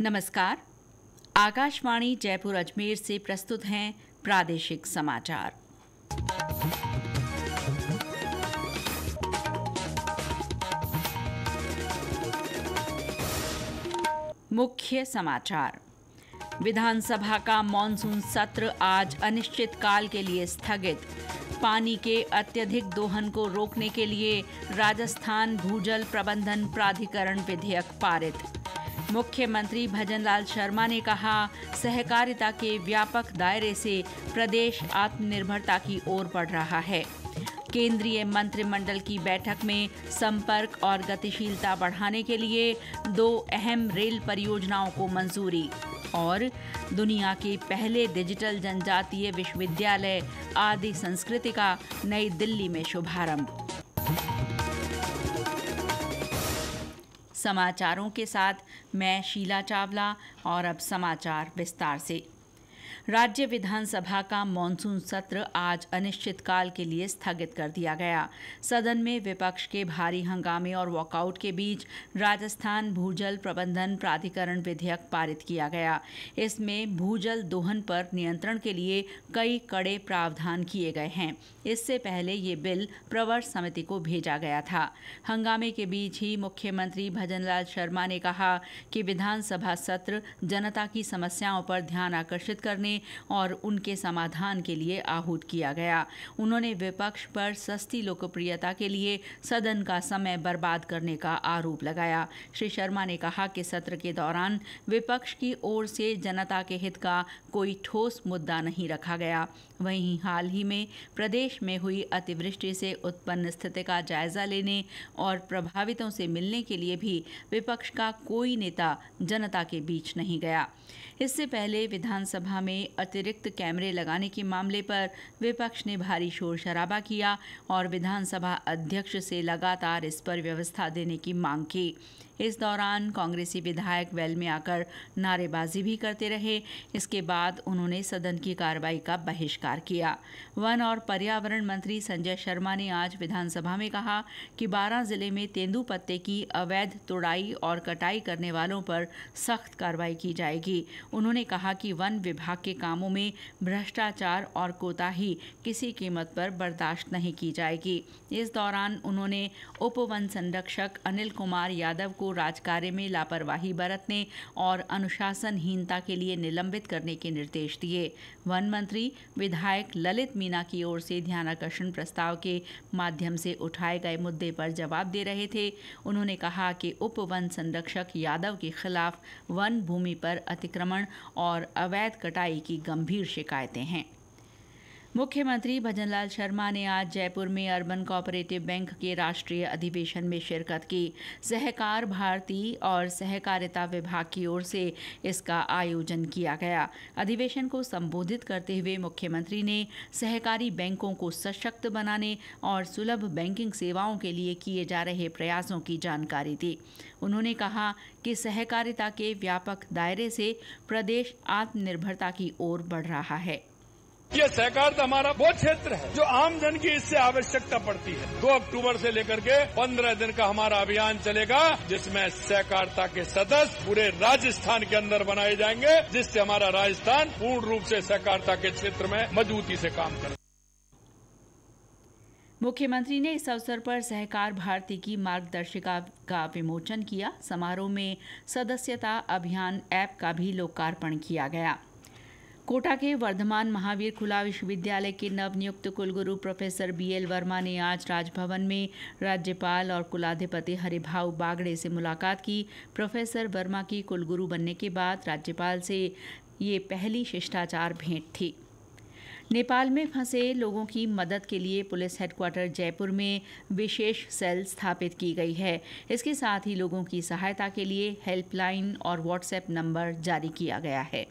नमस्कार। आकाशवाणी जयपुर अजमेर से प्रस्तुत हैं प्रादेशिक समाचार। मुख्य समाचार। विधानसभा का मॉनसून सत्र आज अनिश्चितकाल के लिए स्थगित। पानी के अत्यधिक दोहन को रोकने के लिए राजस्थान भूजल प्रबंधन प्राधिकरण विधेयक पारित। मुख्यमंत्री भजनलाल शर्मा ने कहा, सहकारिता के व्यापक दायरे से प्रदेश आत्मनिर्भरता की ओर बढ़ रहा है। केंद्रीय मंत्रिमंडल की बैठक में संपर्क और गतिशीलता बढ़ाने के लिए 2 अहम रेल परियोजनाओं को मंजूरी। और दुनिया के पहले डिजिटल जनजातीय विश्वविद्यालय आदि संस्कृति का नई दिल्ली में शुभारंभ। समाचारों के साथ मैं शीला चावला और अब समाचार विस्तार से। राज्य विधानसभा का मॉनसून सत्र आज अनिश्चितकाल के लिए स्थगित कर दिया गया। सदन में विपक्ष के भारी हंगामे और वॉकआउट के बीच राजस्थान भूजल प्रबंधन प्राधिकरण विधेयक पारित किया गया। इसमें भूजल दोहन पर नियंत्रण के लिए कई कड़े प्रावधान किए गए हैं। इससे पहले ये बिल प्रवर समिति को भेजा गया था। हंगामे के बीच ही मुख्यमंत्री भजनलाल शर्मा ने कहा कि विधानसभा सत्र जनता की समस्याओं पर ध्यान आकर्षित करने और उनके समाधान के लिए आहूत किया गया। उन्होंने विपक्ष पर सस्ती लोकप्रियता के लिए सदन का समय बर्बाद करने का आरोप लगाया। श्री शर्मा ने कहा कि सत्र के दौरान विपक्ष की ओर से जनता के हित का कोई ठोस मुद्दा नहीं रखा गया। वहीं हाल ही में प्रदेश में हुई अतिवृष्टि से उत्पन्न स्थिति का जायजा लेने और प्रभावितों से मिलने के लिए भी विपक्ष का कोई नेता जनता के बीच नहीं गया। इससे पहले विधानसभा में अतिरिक्त कैमरे लगाने के मामले पर विपक्ष ने भारी शोर शराबा किया और विधानसभा अध्यक्ष से लगातार इस पर व्यवस्था देने की मांग की। इस दौरान कांग्रेसी विधायक वेल में आकर नारेबाजी भी करते रहे। इसके बाद उन्होंने सदन की कार्रवाई का बहिष्कार किया। वन और पर्यावरण मंत्री संजय शर्मा ने आज विधानसभा में कहा कि 12 जिले में तेंदुपत्ते की अवैध तुड़ाई और कटाई करने वालों पर सख्त कार्रवाई की जाएगी। उन्होंने कहा कि वन विभाग के कामों में भ्रष्टाचार और कोताही किसी कीमत पर बर्दाश्त नहीं की जाएगी। इस दौरान उन्होंने उप वन संरक्षक अनिल कुमार यादव को राजकार्य में लापरवाही बरतने और अनुशासनहीनता के लिए निलंबित करने के निर्देश दिए। वन मंत्री विधायक ललित मीणा की ओर से ध्यानाकर्षण प्रस्ताव के माध्यम से उठाए गए मुद्दे पर जवाब दे रहे थे। उन्होंने कहा कि उप वन संरक्षक यादव के खिलाफ वन भूमि पर अतिक्रमण और अवैध कटाई की गंभीर शिकायतें हैं। मुख्यमंत्री भजनलाल शर्मा ने आज जयपुर में अर्बन कोऑपरेटिव बैंक के राष्ट्रीय अधिवेशन में शिरकत की। सहकार भारती और सहकारिता विभाग की ओर से इसका आयोजन किया गया। अधिवेशन को संबोधित करते हुए मुख्यमंत्री ने सहकारी बैंकों को सशक्त बनाने और सुलभ बैंकिंग सेवाओं के लिए किए जा रहे प्रयासों की जानकारी दी। उन्होंने कहा कि सहकारिता के व्यापक दायरे से प्रदेश आत्मनिर्भरता की ओर बढ़ रहा है। ये सहकारिता हमारा वो क्षेत्र है जो आम जन की इससे आवश्यकता पड़ती है। 2 अक्टूबर से लेकर के 15 दिन का हमारा अभियान चलेगा, जिसमें सहकारिता के सदस्य पूरे राजस्थान के अंदर बनाए जाएंगे, जिससे हमारा राजस्थान पूर्ण रूप से सहकारिता के क्षेत्र में मजबूती से काम करे। मुख्यमंत्री ने इस अवसर पर सहकार भारती की मार्गदर्शिका का विमोचन किया। समारोह में सदस्यता अभियान ऐप का भी लोकार्पण किया गया। कोटा के वर्धमान महावीर खुला विश्वविद्यालय के नवनियुक्त कुलगुरु प्रोफेसर BL वर्मा ने आज राजभवन में राज्यपाल और कुलाधिपति हरिभाऊ बागड़े से मुलाकात की। प्रोफेसर वर्मा की कुलगुरु बनने के बाद राज्यपाल से ये पहली शिष्टाचार भेंट थी। नेपाल में फंसे लोगों की मदद के लिए पुलिस हेडक्वार्टर जयपुर में विशेष सेल स्थापित की गई है। इसके साथ ही लोगों की सहायता के लिए हेल्पलाइन और व्हाट्सएप नंबर जारी किया गया है।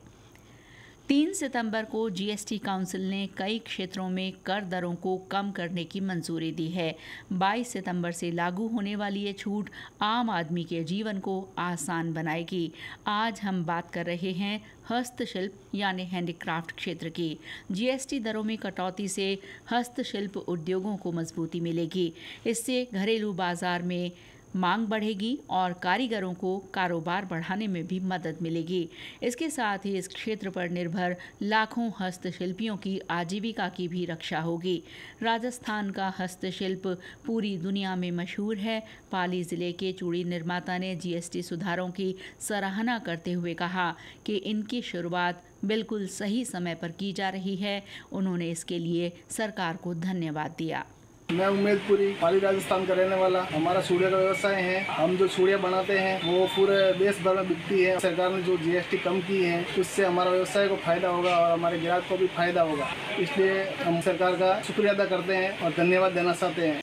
3 सितंबर को GST काउंसिल ने कई क्षेत्रों में कर दरों को कम करने की मंजूरी दी है। 22 सितंबर से लागू होने वाली ये छूट आम आदमी के जीवन को आसान बनाएगी। आज हम बात कर रहे हैं हस्तशिल्प यानी हैंडीक्राफ्ट क्षेत्र की। GST दरों में कटौती से हस्तशिल्प उद्योगों को मजबूती मिलेगी। इससे घरेलू बाजार में मांग बढ़ेगी और कारीगरों को कारोबार बढ़ाने में भी मदद मिलेगी। इसके साथ ही इस क्षेत्र पर निर्भर लाखों हस्तशिल्पियों की आजीविका की भी रक्षा होगी। राजस्थान का हस्तशिल्प पूरी दुनिया में मशहूर है। पाली जिले के चूड़ी निर्माता ने जीएसटी सुधारों की सराहना करते हुए कहा कि इनकी शुरुआत बिल्कुल सही समय पर की जा रही है। उन्होंने इसके लिए सरकार को धन्यवाद दिया। मैं उम्मेदपुरी पाली राजस्थान का रहने वाला। हमारा चूड़िया का व्यवसाय है। हम जो चूड़िया बनाते हैं वो पूरे देश भर में बिकती है। सरकार ने जो जीएसटी कम की है उससे हमारा व्यवसाय को फायदा होगा और हमारे ग्राहक को भी फायदा होगा। इसलिए हम सरकार का शुक्रिया अदा करते हैं और धन्यवाद देना चाहते हैं।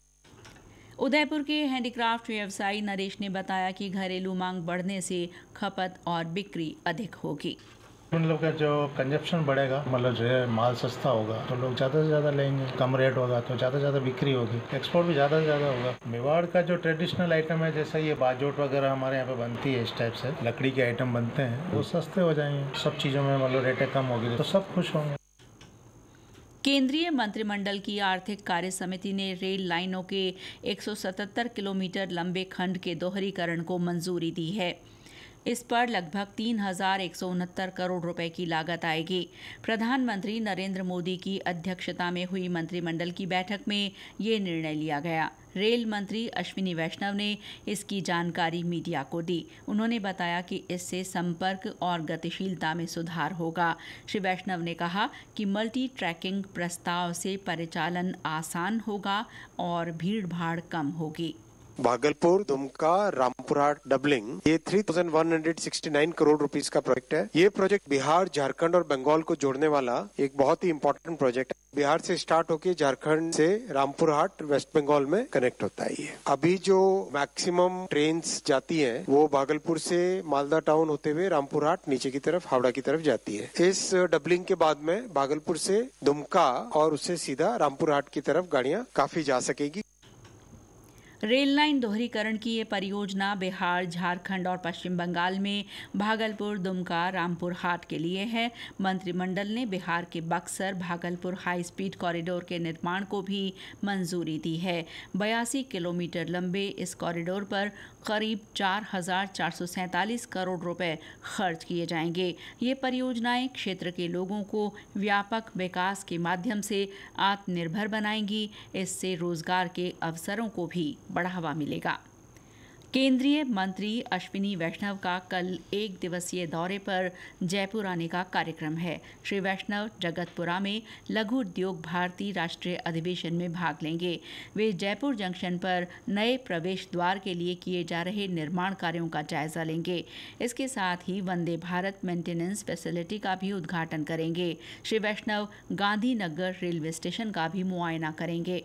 उदयपुर के हैंडीक्राफ्ट व्यवसायी नरेश ने बताया कि घरेलू मांग बढ़ने से खपत और बिक्री अधिक होगी। मतलब का जो कंजप्शन बढ़ेगा, मतलब जो है माल सस्ता होगा तो लोग ज़्यादा से ज़्यादा लेंगे, कम रेट होगा तो ज़्यादा से ज़्यादा बिक्री होगी, एक्सपोर्ट भी ज़्यादा से ज़्यादा होगा। मेवाड़ का जो ट्रेडिशनल आइटम है, जैसे ये बाजोट वगैरह हमारे यहाँ पे बनती है, इस टाइप से लकड़ी के आइटम बनते हैं, वो सस्ते हो जाएंगे। सब चीज़ों में मतलब रेटें कम होगी तो सब खुश होंगे। केंद्रीय मंत्रिमंडल की आर्थिक कार्य समिति ने रेल लाइनों के 177 किलोमीटर लंबे खंड के दोहरीकरण को मंजूरी दी है। इस पर लगभग 3,169 करोड़ रुपए की लागत आएगी। प्रधानमंत्री नरेंद्र मोदी की अध्यक्षता में हुई मंत्रिमंडल की बैठक में ये निर्णय लिया गया। रेल मंत्री अश्विनी वैष्णव ने इसकी जानकारी मीडिया को दी। उन्होंने बताया कि इससे संपर्क और गतिशीलता में सुधार होगा। श्री वैष्णव ने कहा कि मल्टी ट्रैकिंग प्रस्ताव से परिचालन आसान होगा और भीड़-भाड़ कम होगी। भागलपुर, दुमका, रामपुरहाट डबलिंग, ये 3,169 करोड़ रुपीस का प्रोजेक्ट है। ये प्रोजेक्ट बिहार, झारखंड और बंगाल को जोड़ने वाला एक बहुत ही इम्पोर्टेंट प्रोजेक्ट है। बिहार से स्टार्ट होके झारखंड से रामपुरहाट वेस्ट बंगाल में कनेक्ट होता है। ये अभी जो मैक्सिमम ट्रेन्स जाती हैं वो भागलपुर से मालदा टाउन होते हुए रामपुरहाट नीचे की तरफ हावड़ा की तरफ जाती है। इस डबलिंग के बाद में भागलपुर से दुमका और उससे सीधा रामपुरहाट की तरफ गाड़ियां काफी जा सकेगी। रेल लाइन दोहरीकरण की ये परियोजना बिहार, झारखंड और पश्चिम बंगाल में भागलपुर, दुमका, रामपुर हाट के लिए है। मंत्रिमंडल ने बिहार के Buxar, Bhagalpur high speed corridor के निर्माण को भी मंजूरी दी है। 82 किलोमीटर लंबे इस कॉरिडोर पर करीब 4,447 करोड़ रुपए खर्च किए जाएंगे। ये परियोजनाएं क्षेत्र के लोगों को व्यापक विकास के माध्यम से आत्मनिर्भर बनाएंगी। इससे रोजगार के अवसरों को भी बढ़ावा मिलेगा। केंद्रीय मंत्री अश्विनी वैष्णव का कल 1 दिवसीय दौरे पर जयपुर आने का कार्यक्रम है। श्री वैष्णव जगतपुरा में लघु उद्योग भारती राष्ट्रीय अधिवेशन में भाग लेंगे। वे जयपुर जंक्शन पर नए प्रवेश द्वार के लिए किए जा रहे निर्माण कार्यों का जायजा लेंगे। इसके साथ ही वंदे भारत मेंटेनेंस फैसिलिटी का भी उद्घाटन करेंगे। श्री वैष्णव गांधीनगर रेलवे स्टेशन का भी मुआयना करेंगे।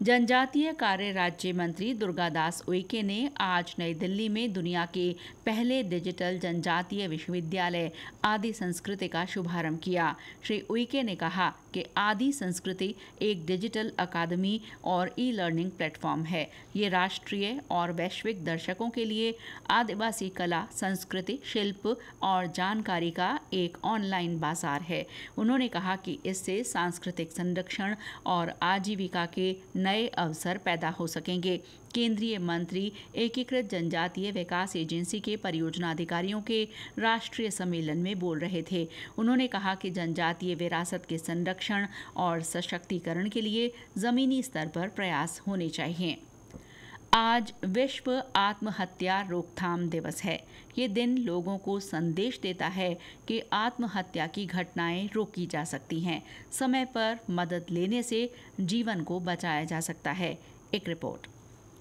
जनजातीय कार्य राज्य मंत्री दुर्गादास उइके ने आज नई दिल्ली में दुनिया के पहले डिजिटल जनजातीय विश्वविद्यालय आदि संस्कृति का शुभारंभ किया। श्री उइके ने कहा कि आदि संस्कृति एक डिजिटल अकादमी और ई लर्निंग प्लेटफॉर्म है। ये राष्ट्रीय और वैश्विक दर्शकों के लिए आदिवासी कला, संस्कृति, शिल्प और जानकारी का एक ऑनलाइन बाजार है। उन्होंने कहा कि इससे सांस्कृतिक संरक्षण और आजीविका के नए अवसर पैदा हो सकेंगे। केंद्रीय मंत्री एकीकृत जनजातीय विकास एजेंसी के परियोजना अधिकारियों के राष्ट्रीय सम्मेलन में बोल रहे थे। उन्होंने कहा कि जनजातीय विरासत के संरक्षण और सशक्तिकरण के लिए जमीनी स्तर पर प्रयास होने चाहिए। आज विश्व आत्महत्या रोकथाम दिवस है। ये दिन लोगों को संदेश देता है कि आत्महत्या की घटनाएं रोकी जा सकती हैं। समय पर मदद लेने से जीवन को बचाया जा सकता है। एक रिपोर्ट।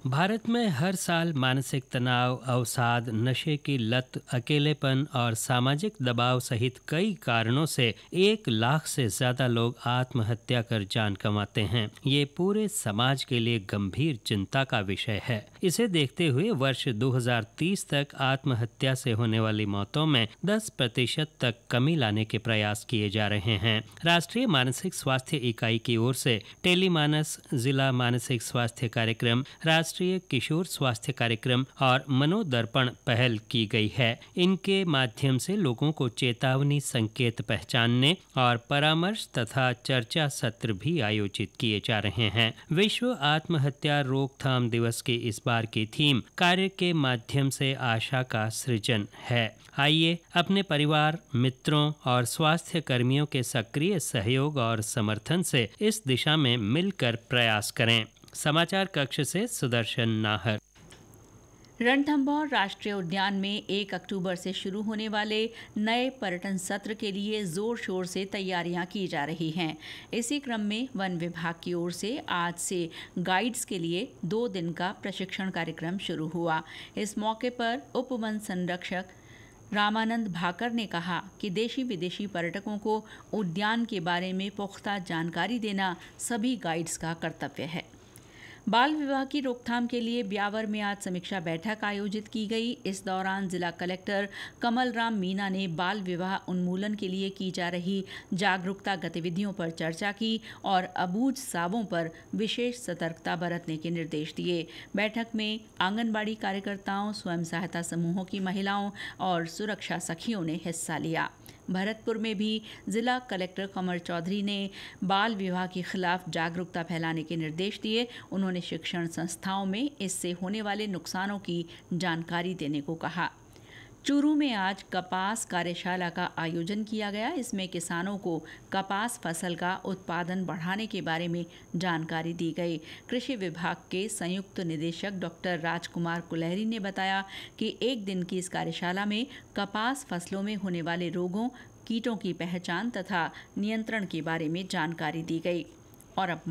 भारत में हर साल मानसिक तनाव, अवसाद, नशे की लत, अकेलेपन और सामाजिक दबाव सहित कई कारणों से 1 लाख से ज्यादा लोग आत्महत्या कर जान गंवाते हैं। ये पूरे समाज के लिए गंभीर चिंता का विषय है। इसे देखते हुए वर्ष 2030 तक आत्महत्या से होने वाली मौतों में 10% तक कमी लाने के प्रयास किए जा रहे हैं। राष्ट्रीय मानसिक स्वास्थ्य इकाई की ओर से टेलीमानस जिला मानसिक स्वास्थ्य कार्यक्रम, राष्ट्रीय राष्ट्रीय किशोर स्वास्थ्य कार्यक्रम और मनोदर्पण पहल की गई है। इनके माध्यम से लोगों को चेतावनी संकेत पहचानने और परामर्श तथा चर्चा सत्र भी आयोजित किए जा रहे हैं। विश्व आत्महत्या रोकथाम दिवस की इस बार की थीम कार्य के माध्यम से आशा का सृजन है। आइए अपने परिवार, मित्रों और स्वास्थ्य कर्मियों के सक्रिय सहयोग और समर्थन से इस दिशा में मिलकर प्रयास करें। समाचार कक्ष से सुदर्शन नाहर। रणथंभौर राष्ट्रीय उद्यान में 1 अक्टूबर से शुरू होने वाले नए पर्यटन सत्र के लिए जोर शोर से तैयारियां की जा रही हैं। इसी क्रम में वन विभाग की ओर से आज से गाइड्स के लिए 2 दिन का प्रशिक्षण कार्यक्रम शुरू हुआ। इस मौके पर उप वन संरक्षक रामानंद भाकर ने कहा कि देशी विदेशी पर्यटकों को उद्यान के बारे में पुख्ता जानकारी देना सभी गाइड्स का कर्तव्य है। बाल विवाह की रोकथाम के लिए ब्यावर में आज समीक्षा बैठक आयोजित की गई। इस दौरान जिला कलेक्टर कमल राम मीना ने बाल विवाह उन्मूलन के लिए की जा रही जागरूकता गतिविधियों पर चर्चा की और अबूझ सावों पर विशेष सतर्कता बरतने के निर्देश दिए। बैठक में आंगनबाड़ी कार्यकर्ताओं, स्वयं सहायता समूहों की महिलाओं और सुरक्षा सखियों ने हिस्सा लिया। भरतपुर में भी जिला कलेक्टर कमर चौधरी ने बाल विवाह के खिलाफ जागरूकता फैलाने के निर्देश दिए। उन्होंने शिक्षण संस्थाओं में इससे होने वाले नुकसानों की जानकारी देने को कहा। चूरू में आज कपास कार्यशाला का आयोजन किया गया। इसमें किसानों को कपास फसल का उत्पादन बढ़ाने के बारे में जानकारी दी गई। कृषि विभाग के संयुक्त निदेशक डॉक्टर राजकुमार कुलहरी ने बताया कि 1 दिन की इस कार्यशाला में कपास फसलों में होने वाले रोगों, कीटों की पहचान तथा नियंत्रण के बारे में जानकारी दी गई। और अब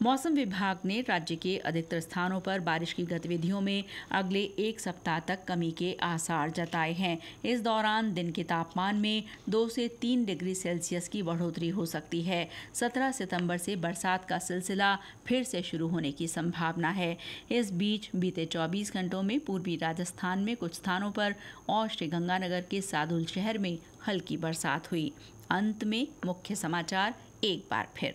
मौसम विभाग ने राज्य के अधिकतर स्थानों पर बारिश की गतिविधियों में अगले 1 सप्ताह तक कमी के आसार जताए हैं। इस दौरान दिन के तापमान में 2 से 3 डिग्री सेल्सियस की बढ़ोतरी हो सकती है। 17 सितंबर से बरसात का सिलसिला फिर से शुरू होने की संभावना है। इस बीच बीते 24 घंटों में पूर्वी राजस्थान में कुछ स्थानों पर और श्रीगंगानगर के सादुल शहर में हल्की बरसात हुई। अंत में मुख्य समाचार एक बार फिर।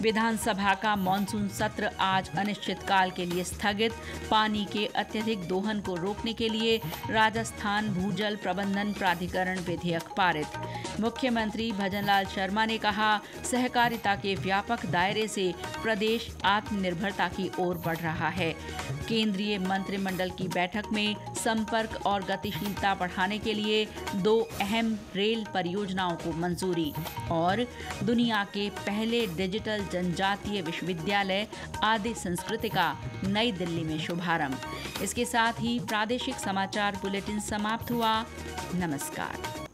विधानसभा का मॉनसून सत्र आज अनिश्चितकाल के लिए स्थगित। पानी के अत्यधिक दोहन को रोकने के लिए राजस्थान भूजल प्रबंधन प्राधिकरण विधेयक पारित। मुख्यमंत्री भजनलाल शर्मा ने कहा, सहकारिता के व्यापक दायरे से प्रदेश आत्मनिर्भरता की ओर बढ़ रहा है। केंद्रीय मंत्रिमंडल की बैठक में संपर्क और गतिशीलता बढ़ाने के लिए 2 अहम रेल परियोजनाओं को मंजूरी। और दुनिया के पहले डिजिटल जनजातीय विश्वविद्यालय आदि संस्कृति का नई दिल्ली में शुभारंभ। इसके साथ ही प्रादेशिक समाचार बुलेटिन समाप्त हुआ। नमस्कार।